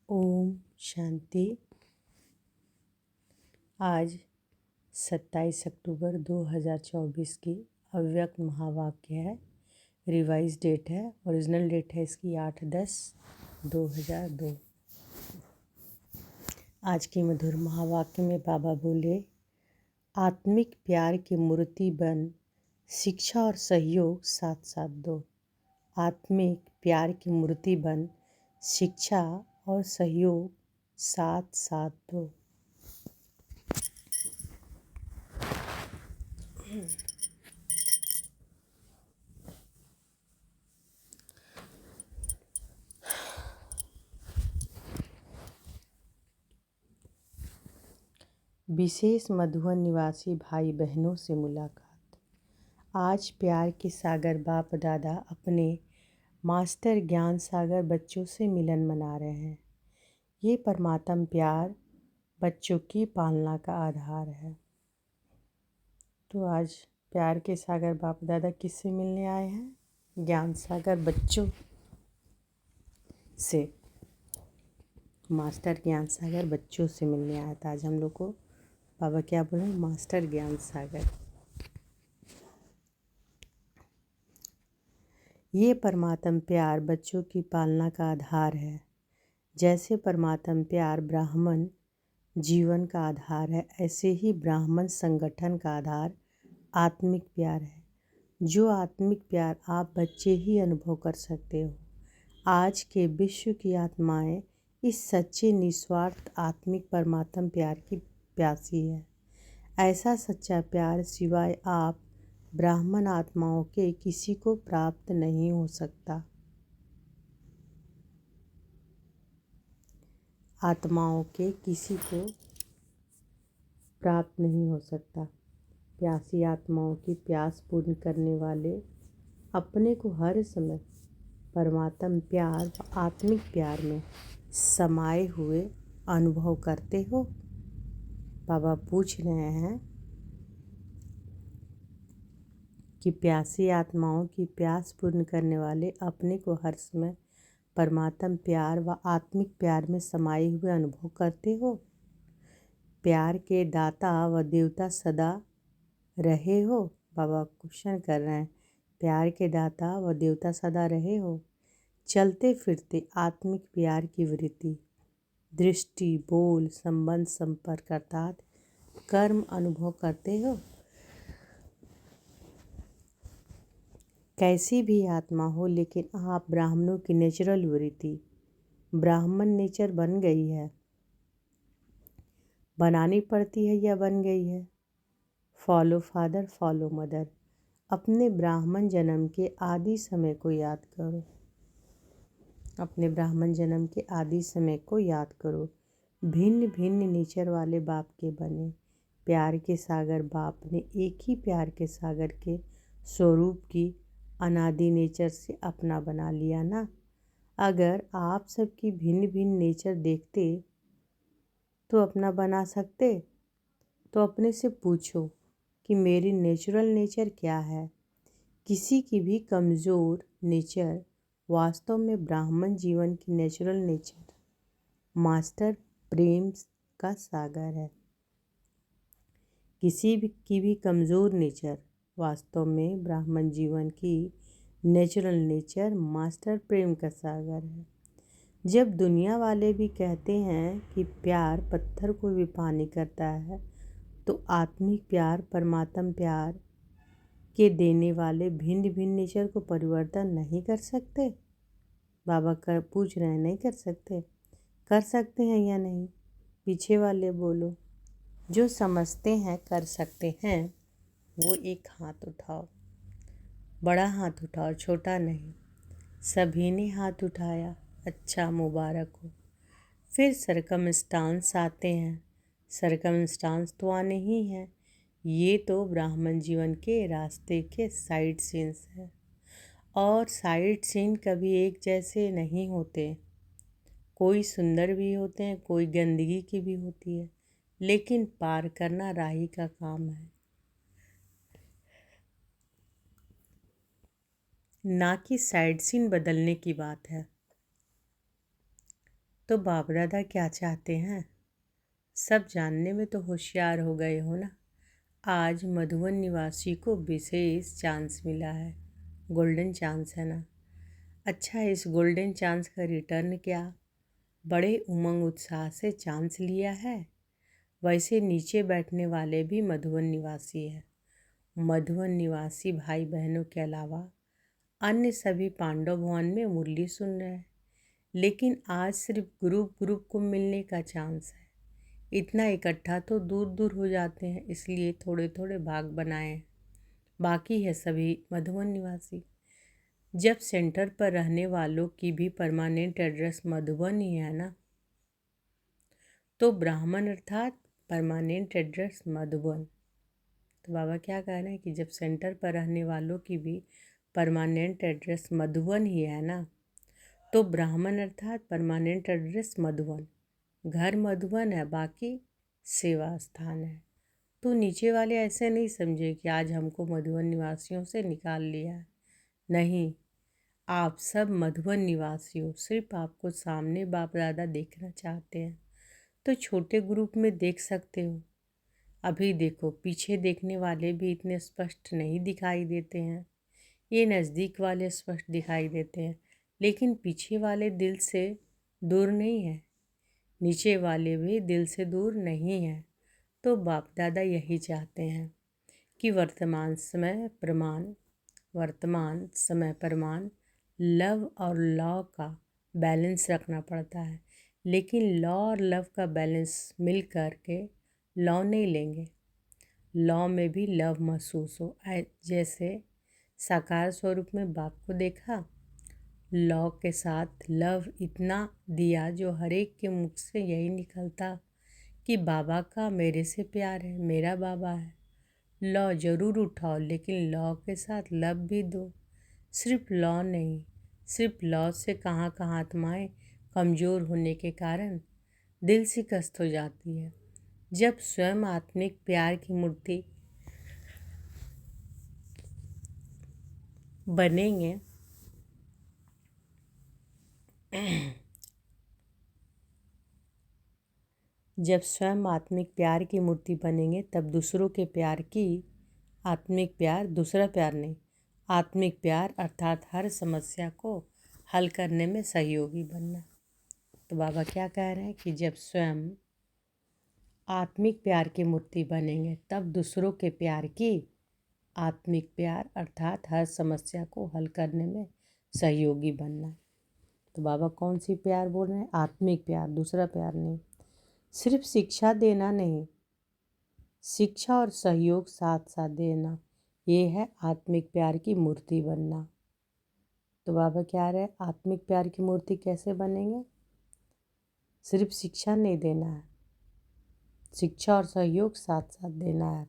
ओम शांति। आज 27 अक्टूबर 2024 की अव्यक्त महावाक्य है। रिवाइज डेट है, ओरिजिनल डेट है इसकी 8/10/2002। आज की मधुर महावाक्य में बाबा बोले, आत्मिक प्यार की मूर्ति बन, शिक्षा और सहयोग साथ साथ दो। आत्मिक प्यार की मूर्ति बन, शिक्षा और सहयोग साथ साथ दो। विशेष मधुबन निवासी भाई बहनों से मुलाकात। आज प्यार के सागर बाप दादा अपने मास्टर ज्ञान सागर बच्चों से मिलन मना रहे हैं। ये परमात्म प्यार बच्चों की पालना का आधार है। तो आज प्यार के सागर बाप दादा किससे मिलने आए हैं? ज्ञान सागर बच्चों से। मास्टर ज्ञान सागर बच्चों से मिलने आया था। आज हम लोग को बाबा क्या बोले? मास्टर ज्ञान सागर। ये परमात्म प्यार बच्चों की पालना का आधार है। जैसे परमात्म प्यार ब्राह्मण जीवन का आधार है, ऐसे ही ब्राह्मण संगठन का आधार आत्मिक प्यार है। जो आत्मिक प्यार आप बच्चे ही अनुभव कर सकते हो। आज के विश्व की आत्माएं इस सच्चे निस्वार्थ आत्मिक परमात्म प्यार की प्यासी है। ऐसा सच्चा प्यार सिवाय आप ब्राह्मण आत्माओं के किसी को प्राप्त नहीं हो सकता। आत्माओं के किसी को प्राप्त नहीं हो सकता। प्यासी आत्माओं की प्यास पूर्ण करने वाले अपने को हर समय परमात्म प्यार व आत्मिक प्यार में समाये हुए अनुभव करते हो। बाबा पूछ रहे हैं कि प्यासी आत्माओं की प्यास पूर्ण करने वाले अपने को हर समय परमात्म प्यार व आत्मिक प्यार में समाये हुए अनुभव करते हो। प्यार के दाता व देवता सदा रहे हो। बाबा क्वेश्चन कर रहे हैं, प्यार के दाता व देवता सदा रहे हो। चलते फिरते आत्मिक प्यार की वृत्ति, दृष्टि, बोल, संबंध, संपर्क अर्थात कर्म अनुभव करते हो। कैसी भी आत्मा हो, लेकिन आप ब्राह्मणों की नेचुरल वृत्ति ब्राह्मण नेचर बन गई है, बनानी पड़ती है या बन गई है। Follow father, follow mother. अपने ब्राह्मण जन्म के आदि समय को याद करो। अपने ब्राह्मण जन्म के आदि समय को याद करो। भिन्न भिन्न नेचर वाले बाप के बने। प्यार के सागर बाप ने एक ही प्यार के सागर के स्वरूप की अनादि नेचर से अपना बना लिया ना। अगर आप सबकी भिन्न भिन्न नेचर देखते तो अपना बना सकते? तो अपने से पूछो कि मेरी नेचुरल नेचर क्या है। किसी की भी कमज़ोर नेचर वास्तव में ब्राह्मण जीवन की नेचुरल नेचर मास्टर प्रेम का सागर है। किसी भी की भी कमज़ोर नेचर वास्तव में ब्राह्मण जीवन की नेचुरल नेचर मास्टर प्रेम का सागर है। जब दुनिया वाले भी कहते हैं कि प्यार पत्थर को भी पानी करता है, तो आत्मिक प्यार परमात्म प्यार के देने वाले भिन्न भिन्न नेचर को परिवर्तन नहीं कर सकते? बाबा पूछ रहे हैं, नहीं कर सकते? कर सकते हैं या नहीं? पीछे वाले बोलो। जो समझते हैं कर सकते हैं वो एक हाथ उठाओ। बड़ा हाथ उठाओ, छोटा नहीं। सभी ने हाथ उठाया, अच्छा मुबारक हो। फिर सरकमस्टांस आते हैं। सरकमस्टांस तो आने ही हैं। ये तो ब्राह्मण जीवन के रास्ते के साइड सीन्स हैं। और साइड सीन कभी एक जैसे नहीं होते। कोई सुंदर भी होते हैं, कोई गंदगी की भी होती है, लेकिन पार करना राही का काम है, ना कि साइड सीन बदलने की बात है। तो बाप दादा क्या चाहते हैं? सब जानने में तो होशियार हो गए हो ना। आज मधुबन निवासी को विशेष चांस मिला है। गोल्डन चांस है ना। अच्छा, इस गोल्डन चांस का रिटर्न क्या? बड़े उमंग उत्साह से चांस लिया है। वैसे नीचे बैठने वाले भी मधुबन निवासी है। मधुबन निवासी भाई बहनों के अलावा अन्य सभी पांडव भवन में मुरली सुन रहे हैं। लेकिन आज सिर्फ ग्रुप ग्रुप को मिलने का चांस है। इतना इकट्ठा तो दूर दूर हो जाते हैं, इसलिए थोड़े थोड़े भाग बनाए हैं। बाकी है सभी मधुबन निवासी। जब सेंटर पर रहने वालों की भी परमानेंट एड्रेस मधुबन ही है ना, तो ब्राह्मण अर्थात परमानेंट एड्रेस मधुबन। तो बाबा क्या कह रहे हैं कि जब सेंटर पर रहने वालों की भी परमानेंट एड्रेस मधुबन ही है ना, तो ब्राह्मण अर्थात परमानेंट एड्रेस मधुबन। घर मधुबन है, बाकी सेवा स्थान है। तो नीचे वाले ऐसे नहीं समझे कि आज हमको मधुबन निवासियों से निकाल लिया है। नहीं, आप सब मधुबन निवासी हो, सिर्फ आपको सामने बाप दादा देखना चाहते हैं तो छोटे ग्रुप में देख सकते हो। अभी देखो, पीछे देखने वाले भी इतने स्पष्ट नहीं दिखाई देते हैं। ये नज़दीक वाले स्पष्ट दिखाई देते हैं, लेकिन पीछे वाले दिल से दूर नहीं है। नीचे वाले भी दिल से दूर नहीं है। तो बाप दादा यही चाहते हैं कि वर्तमान समय प्रमाण लव और लॉ का बैलेंस रखना पड़ता है। लेकिन लॉ और लव का बैलेंस मिल कर के लॉ नहीं लेंगे। लॉ में भी लव महसूस हो। जैसे साकार स्वरूप में बाप को देखा, लॉ के साथ लव इतना दिया जो हर एक के मुख से यही निकलता कि बाबा का मेरे से प्यार है, मेरा बाबा है। लॉ ज़रूर उठाओ, लेकिन लॉ के साथ लव भी दो। सिर्फ लॉ नहीं, सिर्फ लॉ से कहाँ कहाँ आत्माएं कमज़ोर होने के कारण दिल शिकस्त हो जाती है। जब स्वयं आत्मिक प्यार की मूर्ति बनेंगे जब स्वयं आत्मिक प्यार की मूर्ति बनेंगे, तब दूसरों के प्यार की आत्मिक प्यार, दूसरा प्यार नहीं, आत्मिक प्यार अर्थात हर समस्या को हल करने में सहयोगी बनना। तो बाबा क्या कह रहे हैं कि जब स्वयं आत्मिक प्यार की मूर्ति बनेंगे, तब दूसरों के प्यार की आत्मिक प्यार अर्थात हर समस्या को हल करने में सहयोगी बनना। तो बाबा कौन सी प्यार बोल रहे हैं? आत्मिक प्यार, दूसरा प्यार नहीं। सिर्फ शिक्षा देना नहीं, शिक्षा और सहयोग साथ साथ देना, ये है आत्मिक प्यार की मूर्ति बनना। तो बाबा क्या रहे, आत्मिक प्यार की मूर्ति कैसे बनेंगे? सिर्फ शिक्षा नहीं देना है, शिक्षा और सहयोग साथ साथ देना है।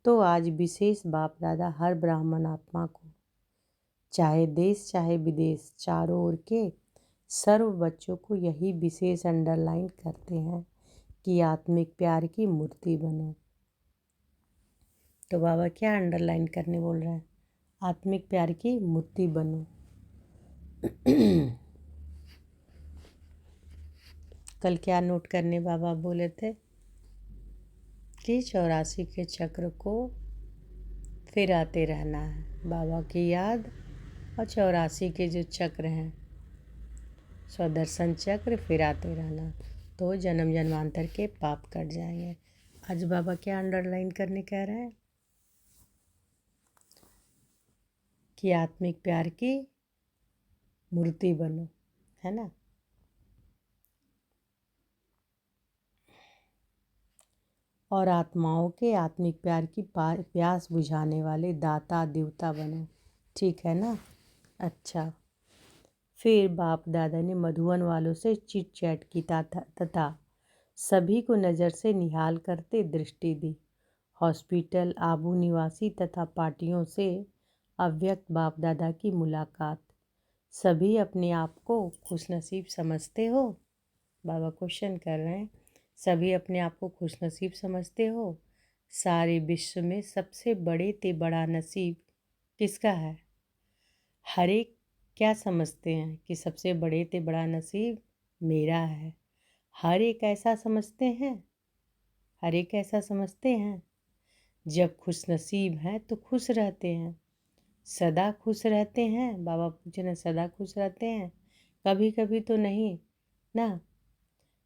तो आज विशेष बाप दादा हर ब्राह्मण आत्मा को, चाहे देश चाहे विदेश, चारों ओर के सर्व बच्चों को यही विशेष अंडरलाइन करते हैं कि आत्मिक प्यार की मूर्ति बनो। तो बाबा क्या अंडरलाइन करने बोल रहे हैं? आत्मिक प्यार की मूर्ति बनो। कल क्या नोट करने बाबा बोले थे कि 84 के चक्र को फिर आते रहना है। बाबा की याद और 84 के जो चक्र हैं, स्वदर्शन चक्र, फिर आते रहना, तो जन्म जन्मांतर के पाप कट जाएंगे। आज बाबा क्या अंडरलाइन करने कह रहे हैं कि आत्मिक प्यार की मूर्ति बनो, है ना। और आत्माओं के आत्मिक प्यार की प्यास बुझाने वाले दाता देवता बनो, ठीक है ना। अच्छा, फिर बाप दादा ने मधुबन वालों से चिट चैट की तथा सभी को नज़र से निहाल करते दृष्टि दी। हॉस्पिटल, आबू निवासी तथा पार्टियों से अव्यक्त बाप दादा की मुलाकात। सभी अपने आप को खुशनसीब समझते हो? बाबा क्वेश्चन कर रहे हैं, सभी अपने आप को खुशनसीब समझते हो? सारे विश्व में सबसे बड़े ते बड़ा नसीब किसका है? हर एक क्या समझते हैं कि सबसे बड़े ते बड़ा नसीब मेरा है। हर एक ऐसा समझते हैं। जब खुश नसीब हैं तो खुश रहते हैं, सदा खुश रहते हैं। बाबा पूछ रहे सदा खुश रहते हैं? कभी कभी तो नहीं ना।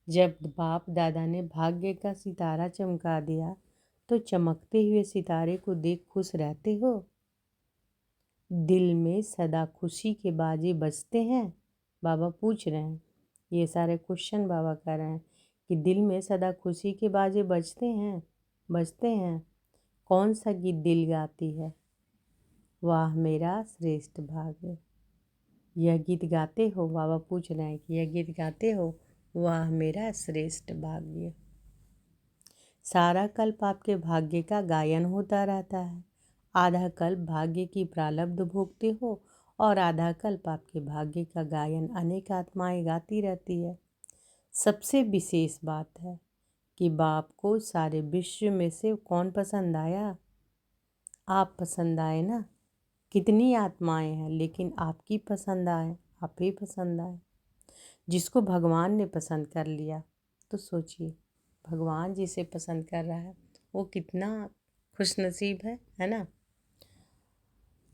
जब बाप दादा ने भाग्य का सितारा चमका दिया तो चमकते हुए सितारे को देख खुश रहते हो? दिल में सदा खुशी के बाजे बजते हैं? बाबा पूछ रहे हैं, ये सारे क्वेश्चन बाबा कर रहे हैं कि दिल में सदा खुशी के बाजे बजते हैं। कौन सा गीत दिल गाती है? वाह मेरा श्रेष्ठ भाग्य। यह गीत गाते हो? बाबा पूछ रहे हैं कि यह गीत गाते हो? वाह मेरा श्रेष्ठ भाग्य। सारा कल्प आपके भाग्य का गायन होता रहता है। आधा कल्प भाग्य की प्रारब्ध भोगते हो और आधा कल्प आपके भाग्य का गायन अनेक आत्माएं गाती रहती है। सबसे विशेष बात है कि बाप को सारे विश्व में से कौन पसंद आया? आप पसंद आए ना। कितनी आत्माएं हैं लेकिन आपकी पसंद आए, आप ही पसंद आए। जिसको भगवान ने पसंद कर लिया तो सोचिए, भगवान जिसे पसंद कर रहा है वो कितना खुशनसीब है ना।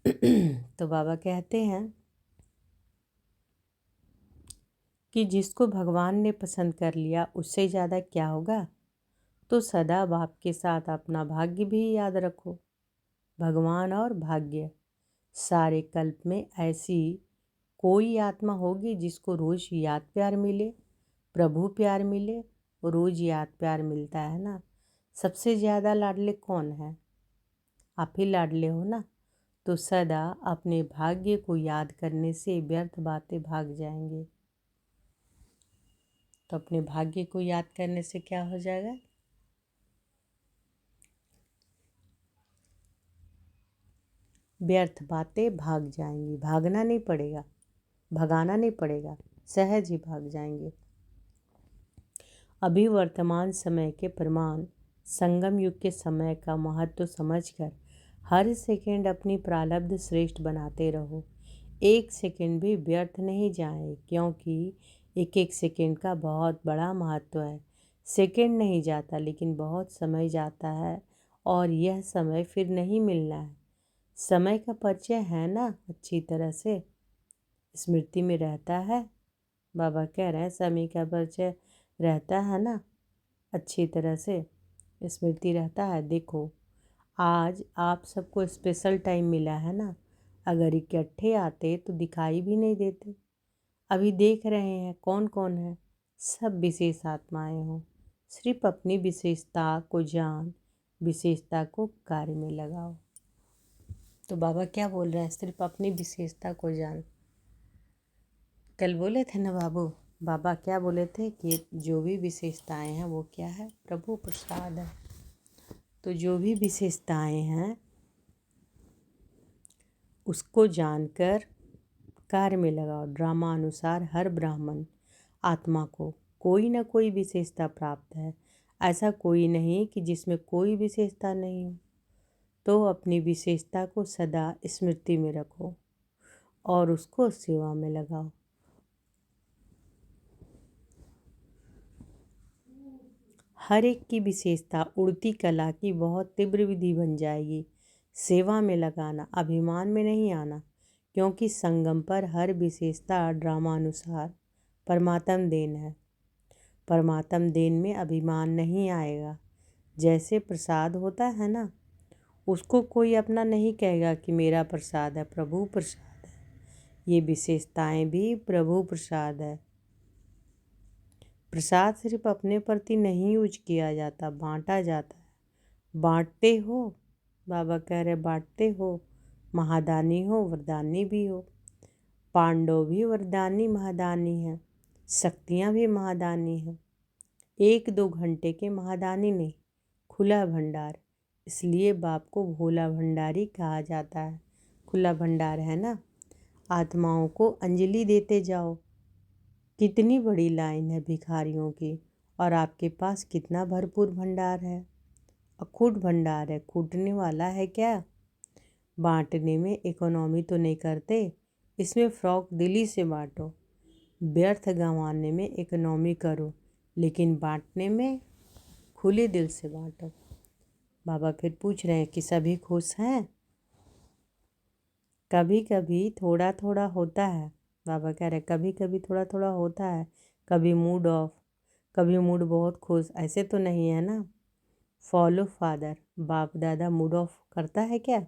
तो बाबा कहते हैं कि जिसको भगवान ने पसंद कर लिया उससे ज़्यादा क्या होगा। तो सदा बाप के साथ अपना भाग्य भी याद रखो। भगवान और भाग्य, सारे कल्प में ऐसी कोई आत्मा होगी जिसको रोज़ याद प्यार मिले, प्रभु प्यार मिले। रोज़ याद प्यार मिलता है ना। सबसे ज़्यादा लाडले कौन है? आप ही लाडले हो ना। तो सदा अपने भाग्य को याद करने से व्यर्थ बातें भाग जाएंगे। तो अपने भाग्य को याद करने से क्या हो जाएगा? व्यर्थ बातें भाग जाएंगी। भागना नहीं पड़ेगा, भगाना नहीं पड़ेगा, सहज ही भाग जाएंगे। अभी वर्तमान समय के प्रमाण संगम युग के समय का महत्व समझकर हर सेकंड अपनी प्रारब्ध श्रेष्ठ बनाते रहो। एक सेकंड भी व्यर्थ नहीं जाए, क्योंकि एक एक सेकंड का बहुत बड़ा महत्व है। सेकंड नहीं जाता लेकिन बहुत समय जाता है और यह समय फिर नहीं मिलना है। समय का परिचय है ना, अच्छी तरह से स्मृति में रहता है। बाबा कह रहे हैं समय का परिचय रहता है ना, अच्छी तरह से स्मृति रहता है। देखो आज आप सबको स्पेशल टाइम मिला है ना। अगर इकट्ठे आते तो दिखाई भी नहीं देते। अभी देख रहे हैं कौन कौन है। सब विशेष आत्माएं हो। सिर्फ अपनी विशेषता को जान, विशेषता को कार्य में लगाओ। तो बाबा क्या बोल रहे हैं? सिर्फ अपनी विशेषता को जान। कल बोले थे ना बाबा क्या बोले थे कि जो भी विशेषताएं हैं वो क्या है? प्रभु प्रसाद है। तो जो भी विशेषताएं हैं उसको जानकर कार्य में लगाओ। ड्रामा अनुसार हर ब्राह्मण आत्मा को कोई ना कोई विशेषता प्राप्त है। ऐसा कोई नहीं कि जिसमें कोई विशेषता नहीं हो। तो अपनी विशेषता को सदा स्मृति में रखो और उसको सेवा में लगाओ। हर एक की विशेषता उड़ती कला की बहुत तीव्र विधि बन जाएगी। सेवा में लगाना, अभिमान में नहीं आना, क्योंकि संगम पर हर विशेषता ड्रामानुसार परमात्म देन है। परमात्म देन में अभिमान नहीं आएगा। जैसे प्रसाद होता है ना, उसको कोई अपना नहीं कहेगा कि मेरा प्रसाद है, प्रभु प्रसाद है। ये विशेषताएं भी प्रभु प्रसाद है। प्रसाद सिर्फ अपने प्रति नहीं यूज किया जाता, बांटा जाता है। बांटते हो, बाबा कह रहे बांटते हो। महादानी हो, वरदानी भी हो। पांडव भी वरदानी महादानी हैं, शक्तियाँ भी महादानी हैं। 1-2 घंटे के महादानी नहीं, खुला भंडार। इसलिए बाप को भोला भंडारी कहा जाता है। खुला भंडार है ना। आत्माओं को अंजलि देते जाओ। कितनी बड़ी लाइन है भिखारियों की और आपके पास कितना भरपूर भंडार है। अखूट भंडार है, खूटने वाला है क्या? बांटने में इकोनॉमी तो नहीं करते, इसमें फ्रॉक दिली से बांटो। व्यर्थ गंवाने में इकोनॉमी करो, लेकिन बांटने में खुले दिल से बांटो। बाबा फिर पूछ रहे हैं कि सभी खुश हैं? कभी कभी थोड़ा थोड़ा होता है। बाबा कह रहे कभी कभी थोड़ा थोड़ा होता है, कभी मूड ऑफ, कभी मूड बहुत खुश, ऐसे तो नहीं है ना। फॉलो फादर, बाप दादा मूड ऑफ करता है क्या?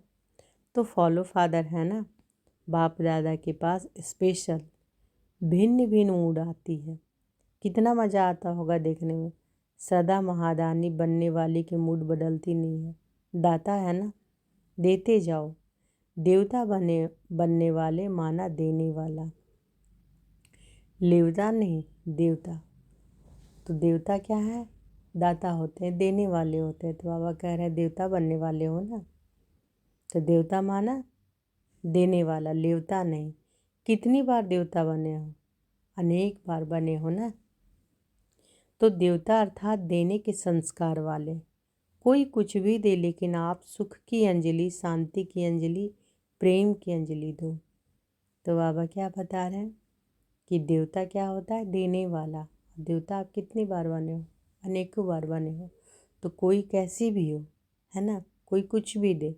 तो फॉलो फादर है ना। बाप दादा के पास स्पेशल भिन्न भिन्न मूड आती है। कितना मज़ा आता होगा देखने में। सदा महादानी बनने वाली की मूड बदलती नहीं है। दाता है ना, देते जाओ। देवता बनने वाले माना देने वाला, लेवता नहीं देवता। तो देवता क्या है? दाता होते हैं, देने वाले होते हैं। तो बाबा कह रहे हैं देवता बनने वाले हो ना। तो देवता माना देने वाला, लेवता नहीं। कितनी बार देवता बने हो? अनेक बार बने हो ना। तो देवता अर्थात देने के संस्कार वाले। कोई कुछ भी दे, लेकिन आप सुख की अंजलि, शांति की अंजलि, प्रेम की अंजलि दो। तो बाबा क्या बता रहे हैं कि देवता क्या होता है? देने वाला। देवता आप कितनी बार बने हो? अनेकों बार बने हो। तो कोई कैसी भी हो, है ना, कोई कुछ भी दे,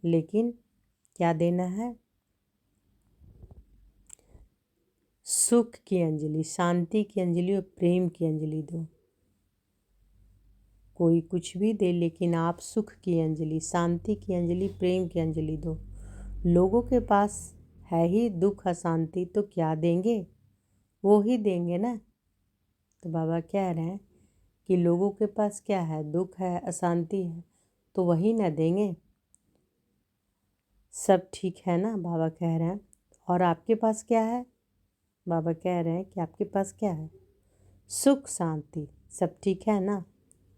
लेकिन क्या देना है? सुख की अंजलि, शांति की अंजलि और प्रेम की अंजलि दो। कोई कुछ भी दे, लेकिन आप सुख की अंजलि, शांति की अंजलि, प्रेम की अंजलि दो। लोगों के पास है ही दुख अशांति, तो क्या देंगे? वो ही देंगे ना। तो बाबा कह रहे हैं कि लोगों के पास क्या है? दुख है, अशांति है, तो वही ना देंगे। सब ठीक है ना, बाबा कह रहे हैं। और आपके पास क्या है? बाबा कह रहे हैं कि आपके पास क्या है? सुख शांति, सब ठीक है ना।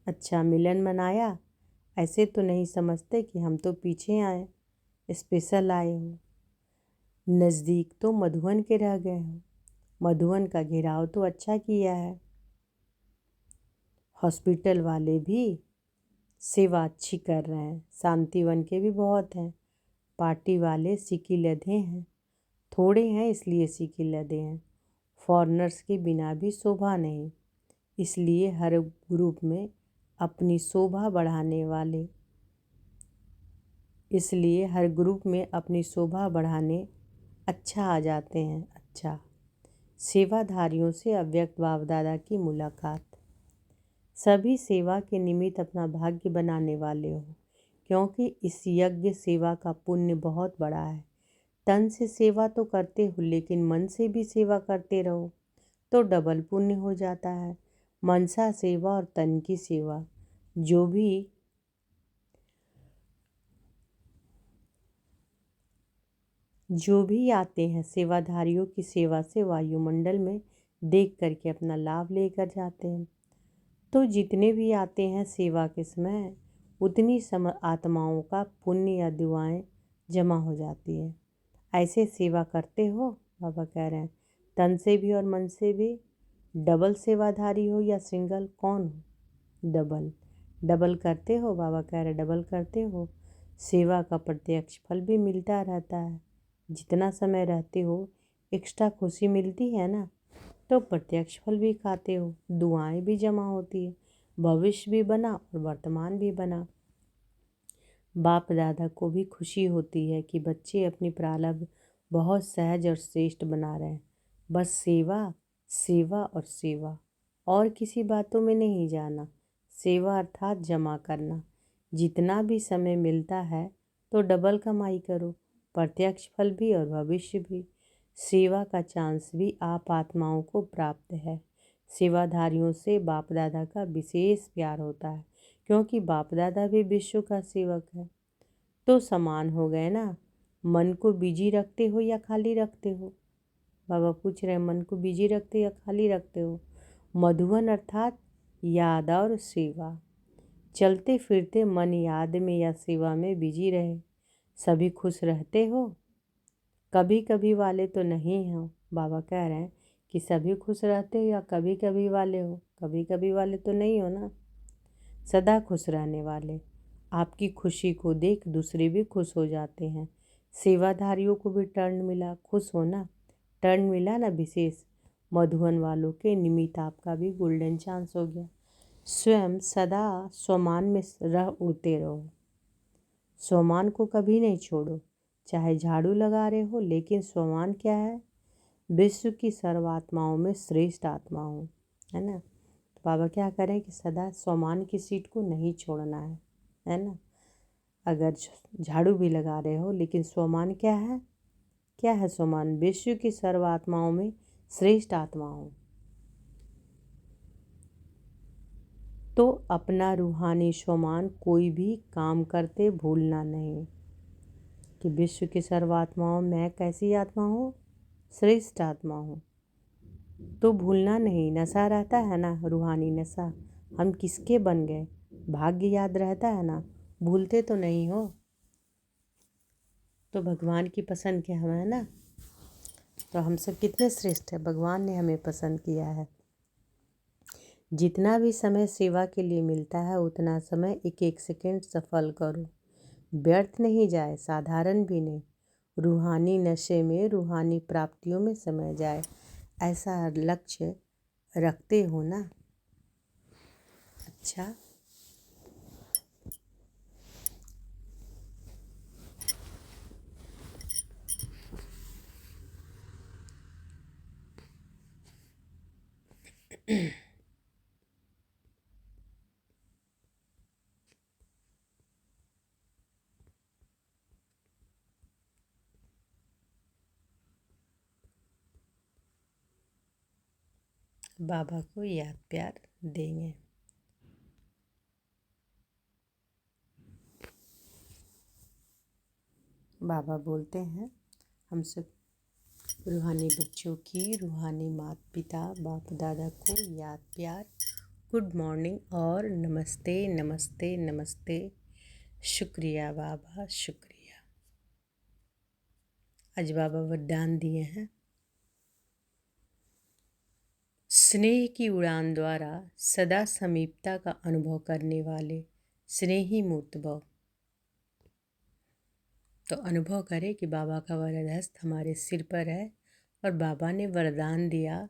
अच्छा, मिलन मनाया? ऐसे तो नहीं समझते कि हम तो पीछे आए, स्पेशल आए हो। नज़दीक तो मधुवन के रह गए हो। मधुवन का घेराव तो अच्छा किया है। हॉस्पिटल वाले भी सेवा अच्छी कर रहे हैं। शांतिवन के भी बहुत हैं। पार्टी वाले सीखी लदे हैं। थोड़े हैं इसलिए सीखी लदे हैं। फॉरेनर्स के बिना भी शोभा नहीं, इसलिए हर ग्रुप में अपनी शोभा बढ़ाने वाले, इसलिए हर ग्रुप में अपनी शोभा बढ़ाने अच्छा आ जाते हैं। अच्छा, सेवाधारियों से अव्यक्त बाप दादा की मुलाकात। सभी सेवा के निमित्त अपना भाग्य बनाने वाले हो, क्योंकि इस यज्ञ सेवा का पुण्य बहुत बड़ा है। तन से सेवा तो करते हो, लेकिन मन से भी सेवा करते रहो तो डबल पुण्य हो जाता है। मनसा सेवा और तन की सेवा। जो भी आते हैं सेवाधारियों की सेवा से वायुमंडल में देख करके अपना लाभ लेकर जाते हैं। तो जितने भी आते हैं सेवा के समय, उतनी आत्माओं का पुण्य या दुआएं जमा हो जाती है। ऐसे सेवा करते हो? बाबा कह रहे हैं तन से भी और मन से भी। डबल सेवाधारी हो या सिंगल, कौन हो? डबल। डबल करते हो? बाबा कह रहे डबल करते हो। सेवा का प्रत्यक्ष फल भी मिलता रहता है। जितना समय रहते हो एक्स्ट्रा खुशी मिलती है ना, तो प्रत्यक्ष फल भी खाते हो, दुआएं भी जमा होती है, भविष्य भी बना और वर्तमान भी बना। बाप दादा को भी खुशी होती है कि बच्चे अपनी प्रारब्ध बहुत सहज और श्रेष्ठ बना रहे हैं। बस सेवा, सेवा और सेवा, और किसी बातों में नहीं जाना। सेवा अर्थात जमा करना। जितना भी समय मिलता है तो डबल कमाई करो, प्रत्यक्ष फल भी और भविष्य भी। सेवा का चांस भी आप आत्माओं को प्राप्त है। सेवाधारियों से बाप दादा का विशेष प्यार होता है, क्योंकि बाप दादा भी विश्व का सेवक है। तो समान हो गए ना। मन को बिजी रखते हो या खाली रखते हो? बाबा पूछ रहे हैं मन को बिजी रखते हो या खाली रखते हो? मधुवन अर्थात याद और सेवा। चलते फिरते मन याद में या सेवा में बिजी रहे। सभी खुश रहते हो? कभी कभी वाले तो नहीं हो। बाबा कह रहे हैं कि सभी खुश रहते हो या कभी कभी वाले हो? कभी कभी वाले तो नहीं हो ना। सदा खुश रहने वाले। आपकी खुशी को देख दूसरे भी खुश हो जाते हैं। सेवाधारियों को भी टर्न मिला, खुश हो ना। टर्न मिला ना विशेष, मधुबन वालों के निमित्त आपका भी गोल्डन चांस हो गया। स्वयं सदा स्वमान में रह उड़ते रहो, स्वमान को कभी नहीं छोड़ो। चाहे झाड़ू लगा रहे हो, लेकिन स्वमान क्या है? विश्व की सर्वात्माओं में श्रेष्ठ आत्मा हो, है ना। तो बाबा क्या करें कि सदा स्वमान की सीट को नहीं छोड़ना है ना। अगर झाड़ू भी लगा रहे हो, लेकिन स्वमान क्या है? क्या है स्वमान? विश्व की सर्वात्माओं में श्रेष्ठ आत्मा हो। तो अपना रूहानी स्वमान कोई भी काम करते भूलना नहीं कि विश्व की सर्वात्माओं में कैसी आत्मा हो? श्रेष्ठ आत्मा हो। तो भूलना नहीं। नशा रहता है ना, रूहानी नशा, हम किसके बन गए, भाग्य याद रहता है ना, भूलते तो नहीं हो। तो भगवान की पसंद क्या हमें, है ना। तो हम सब कितने श्रेष्ठ है, भगवान ने हमें पसंद किया है। जितना भी समय सेवा के लिए मिलता है, उतना समय एक एक सेकंड सफल करो, व्यर्थ नहीं जाए, साधारण भी नहीं। रूहानी नशे में, रूहानी प्राप्तियों में समय जाए, ऐसा लक्ष्य रखते हो ना। अच्छा, बाबा को याद प्यार देंगे। बाबा बोलते हैं हम सब रूहानी बच्चों की, रूहानी माता पिता बाप दादा को याद प्यार, गुड मॉर्निंग और नमस्ते नमस्ते नमस्ते। शुक्रिया बाबा, शुक्रिया। आज बाबा वरदान दिए हैं, स्नेह की उड़ान द्वारा सदा समीपता का अनुभव करने वाले स्नेही मूर्त भव। तो अनुभव करें कि बाबा का वरद हस्त हमारे सिर पर है और बाबा ने वरदान दिया,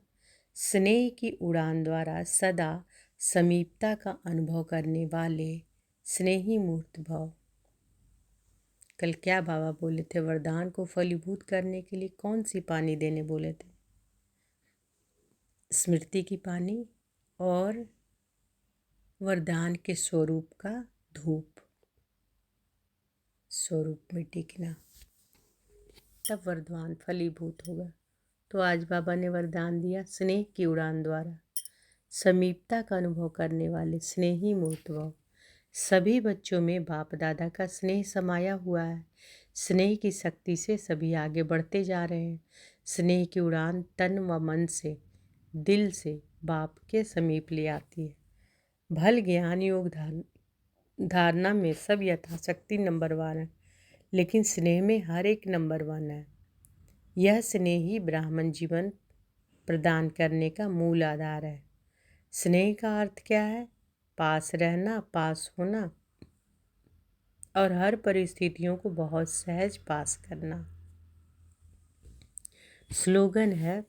स्नेह की उड़ान द्वारा सदा समीपता का अनुभव करने वाले स्नेही मूर्त भव। कल क्या बाबा बोले थे? वरदान को फलीभूत करने के लिए कौन सी पानी देने बोले थे? स्मृति की पानी और वरदान के स्वरूप का धूप, स्वरूप में टिकना, तब वरदान फलीभूत होगा। तो आज बाबा ने वरदान दिया, स्नेह की उड़ान द्वारा समीपता का अनुभव करने वाले स्नेही मूर्त भव। सभी बच्चों में बाप दादा का स्नेह समाया हुआ है। स्नेह की शक्ति से सभी आगे बढ़ते जा रहे हैं। स्नेह की उड़ान तन व मन से, दिल से बाप के समीप ले आती है। भल ज्ञान योग धारणा में सब यथाशक्ति नंबर 1 है, लेकिन स्नेह में हर एक नंबर 1 है। यह स्नेह ही ब्राह्मण जीवन प्रदान करने का मूल आधार है। स्नेह का अर्थ क्या है? पास रहना, पास होना और हर परिस्थितियों को बहुत सहज पास करना। स्लोगन है,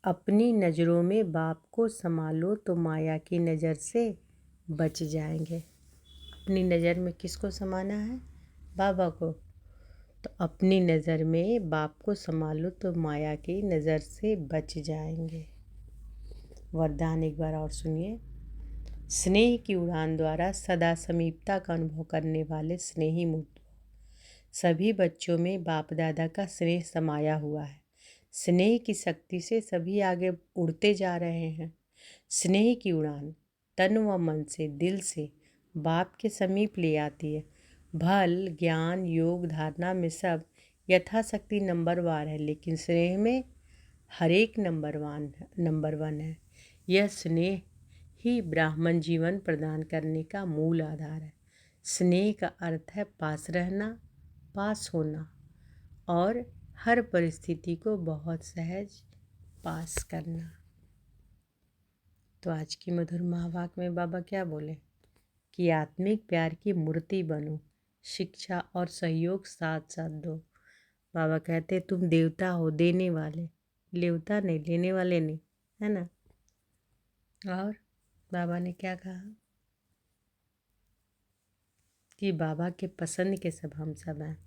अपनी नज़रों में बाप को संभालो तो माया की नज़र से बच जाएंगे। अपनी नज़र में किसको समाना है? बाबा को। तो अपनी नज़र में बाप को संभालो तो माया की नज़र से बच जाएंगे। वरदान एक बार और सुनिए, स्नेह की उड़ान द्वारा सदा समीपता का अनुभव करने वाले स्नेही मूर्त। सभी बच्चों में बाप दादा का स्नेह समाया हुआ है। स्नेह की शक्ति से सभी आगे उड़ते जा रहे हैं। स्नेह की उड़ान तन व मन से, दिल से बाप के समीप ले आती है। भल ज्ञान योग धारणा में सब यथाशक्ति नंबर 1 है, लेकिन स्नेह में हर एक नंबर 1 है। यह स्नेह ही ब्राह्मण जीवन प्रदान करने का मूल आधार है। स्नेह का अर्थ है पास रहना, पास होना और हर परिस्थिति को बहुत सहज पास करना। तो आज की मधुर महावाक्य में बाबा क्या बोले कि आत्मिक प्यार की मूर्ति बनो, शिक्षा और सहयोग साथ साथ दो। बाबा कहते तुम देवता हो देने वाले, लेवता नहीं, लेने वाले नहीं, है ना। और बाबा ने क्या कहा कि बाबा के पसंद के सब हम सब हैं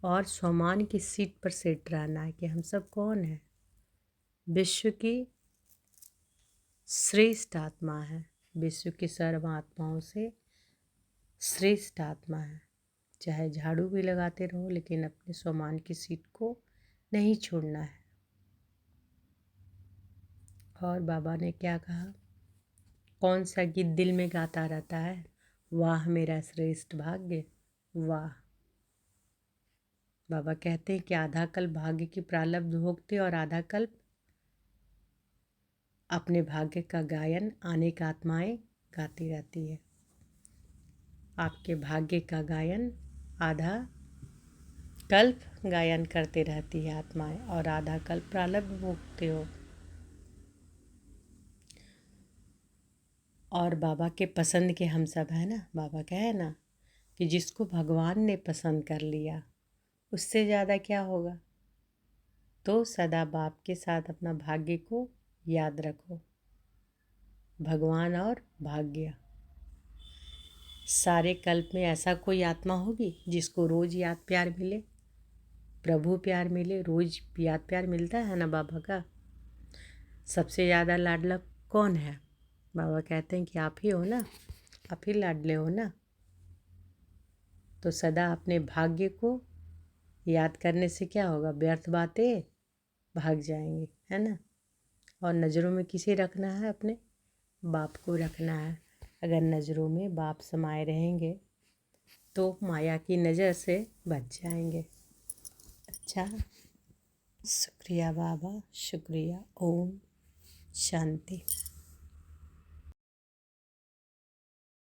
और सम्मान की सीट पर सेट रहना है कि हम सब कौन है, विश्व की श्रेष्ठ आत्मा है, विश्व की सर्व आत्माओं से श्रेष्ठ आत्मा है। चाहे झाड़ू भी लगाते रहो लेकिन अपने सम्मान की सीट को नहीं छोड़ना है। और बाबा ने क्या कहा, कौन सा गीत दिल में गाता रहता है, वाह मेरा श्रेष्ठ भाग्य, वाह। बाबा कहते हैं कि आधा कल्प भाग्य की प्रारब्ध भोगते और आधा कल्प अपने भाग्य का गायन अनेक आत्माएं गाती रहती है। आपके भाग्य का गायन आधा कल्प गायन करते रहती है आत्माएं और आधा कल्प प्रारब्ध भोगते हो। और बाबा के पसंद के हम सब है ना। बाबा कहे ना कि जिसको भगवान ने पसंद कर लिया उससे ज़्यादा क्या होगा। तो सदा बाप के साथ अपना भाग्य को याद रखो। भगवान और भाग्य, सारे कल्प में ऐसा कोई आत्मा होगी जिसको रोज़ याद प्यार मिले, प्रभु प्यार मिले, रोज़ याद प्यार मिलता है ना बाबा का। सबसे ज़्यादा लाडला कौन है। बाबा कहते हैं कि आप ही हो ना, आप ही लाडले हो ना। तो सदा अपने भाग्य को याद करने से क्या होगा, व्यर्थ बातें भाग जाएंगी, है ना। और नज़रों में किसे रखना है, अपने बाप को रखना है। अगर नज़रों में बाप समाये रहेंगे तो माया की नज़र से बच जाएंगे। अच्छा, शुक्रिया बाबा, शुक्रिया। ओम शांति।